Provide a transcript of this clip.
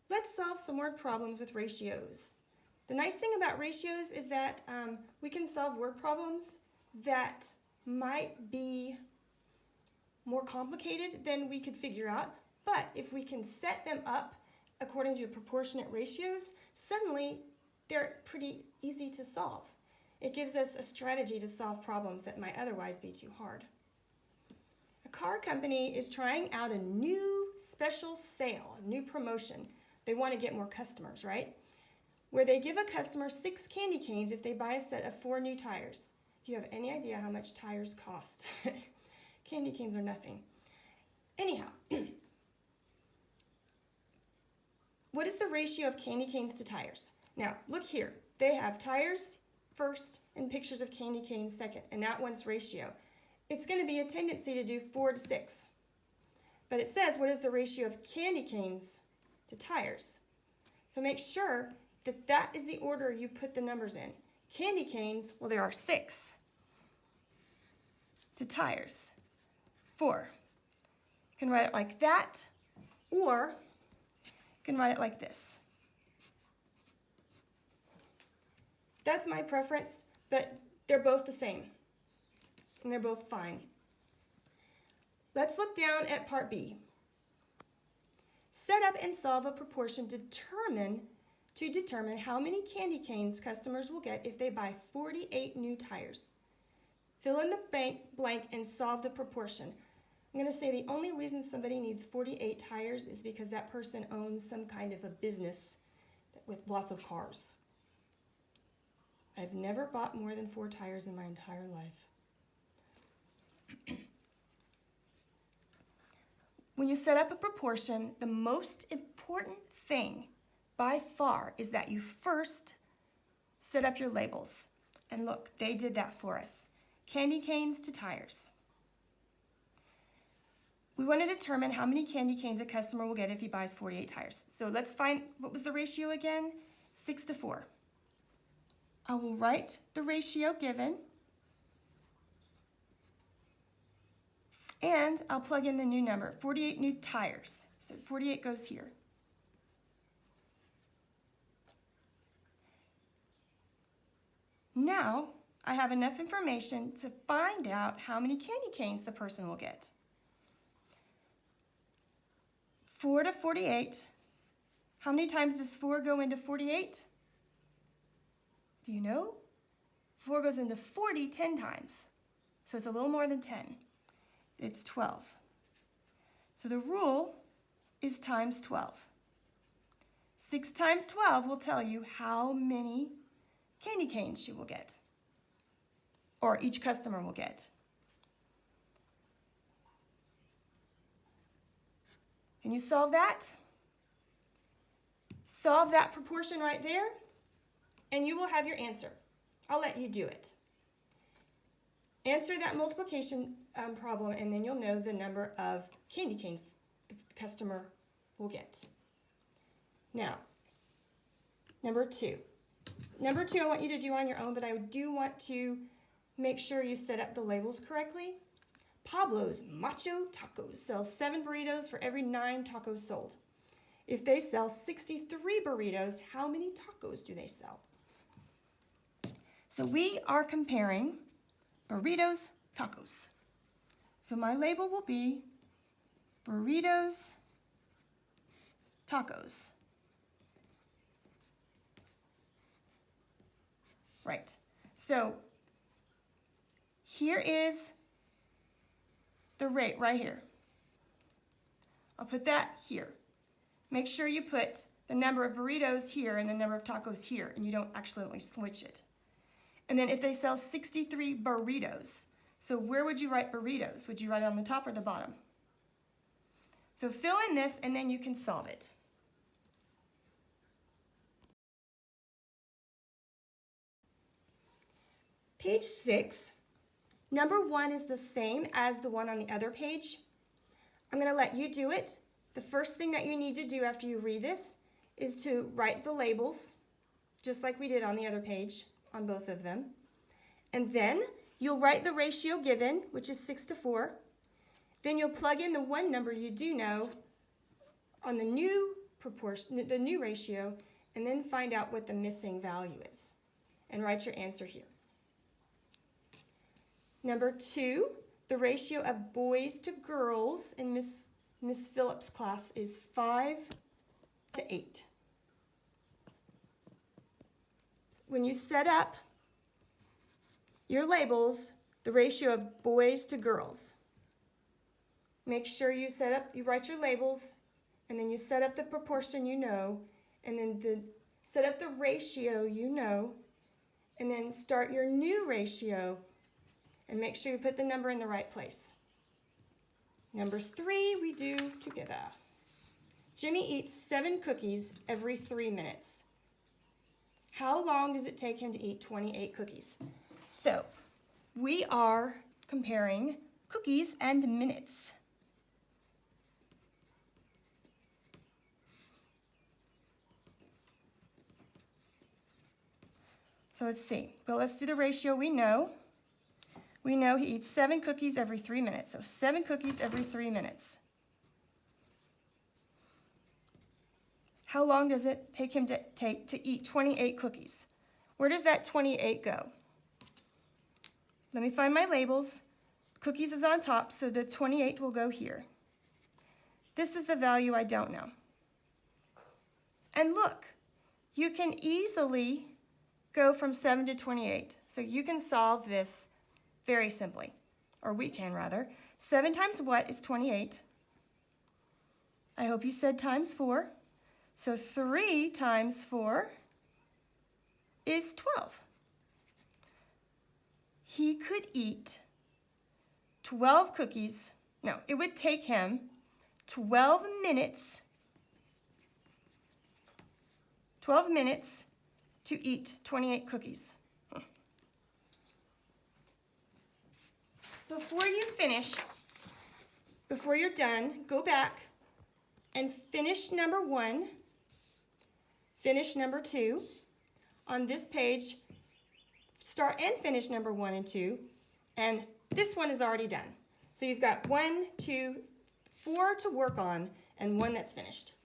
Let's solve some word problems with ratios. The nice thing about ratios is that we can solve word problems that might be more complicated than we could figure out, but if we can set them up according to proportionate ratios, suddenly they're pretty easy to solve. It gives us a strategy to solve problems that might otherwise be too hard. A car company is trying out a new special sale, a new promotion. They want to get more customers, right? Where they give a customer 6 candy canes if they buy a set of 4 new tires. Do you have any idea how much tires cost? Candy canes are nothing. Anyhow, what is the ratio of candy canes to tires? Now, look here. They have tires first and pictures of candy canes second, and that one's ratio. It's going to be a tendency to do 4 to 6. But it says, what is the ratio of candy canes to tires? So make sure that that is the order you put the numbers in. Candy canes, well, there are 6. To tires, 4. You can write it like that, or you can write it like this. That's my preference, but they're both the same, and they're both fine. Let's look down at part B. Set up and solve a proportion to determine how many candy canes customers will get if they buy 48 new tires. Fill in the blank and solve the proportion. I'm going to say the only reason somebody needs 48 tires is because that person owns some kind of a business with lots of cars. I've never bought more than 4 tires in my entire life. When you set up a proportion, the most important thing by far is that you first set up your labels. And look, they did that for us. Candy canes to tires. We want to determine how many candy canes a customer will get if he buys 48 tires. So let's find, what was the ratio again? 6 to 4. I will write the ratio given, and I'll plug in the new number, 48 new tires. So 48 goes here. Now, I have enough information to find out how many candy canes the person will get. 4 to 48. How many times does 4 go into 48? Do you know? 4 goes into 40 10 times. So it's a little more than 10. It's 12. So the rule is times 12. 6 times 12 will tell you how many candy canes she will get, or each customer will get. Can you solve that? Solve that proportion right there, and you will have your answer. I'll let you do it. Answer that multiplication problem, and then you'll know the number of candy canes the customer will get. Now, number 2. Number 2 I want you to do on your own, but I do want to make sure you set up the labels correctly. Pablo's Macho Tacos sells 7 burritos for every 9 tacos sold. If they sell 63 burritos, how many tacos do they sell? So we are comparing burritos, tacos. So my label will be burritos, tacos. Right. So here is the rate right here. I'll put that here. Make sure you put the number of burritos here and the number of tacos here, and you don't accidentally switch it. And then if they sell 63 burritos, so where would you write burritos? Would you write it on the top or the bottom? So fill in this, and then you can solve it. Page 6, number 1 is the same as the one on the other page. I'm going to let you do it. The first thing that you need to do after you read this is to write the labels, just like we did on the other page, on both of them. And then you'll write the ratio given, which is 6 to 4. Then you'll plug in the one number you do know on the new proportion, the new ratio, and then find out what the missing value is. And write your answer here. Number 2, the ratio of boys to girls in Miss Phillips' class is 5 to 8. When you set up your labels, the ratio of boys to girls, make sure you write your labels, and then you set up the proportion you know, and then set up the ratio you know, and then start your new ratio, and make sure you put the number in the right place. Number 3, we do together. Jimmy eats 7 cookies every 3 minutes. How long does it take him to eat 28 cookies? So, we are comparing cookies and minutes. So let's see. Well, let's do the ratio we know. We know he eats 7 cookies every 3 minutes. So 7 cookies every 3 minutes. How long does it take him to eat 28 cookies? Where does that 28 go? Let me find my labels. Cookies is on top, so the 28 will go here. This is the value I don't know. And look, you can easily go from 7 to 28. So you can solve this very simply, or we can rather. 7 times what is 28? I hope you said times 4. So 3 times 4 is 12. He could eat 12 cookies. No, it would take him 12 minutes. 12 minutes to eat 28 cookies. Before you finish, before you're done, go back and finish number 1, finish number 2. On this page, start and finish number 1 and 2, and this one is already done. So you've got 1, 2, 4 to work on, and 1 that's finished.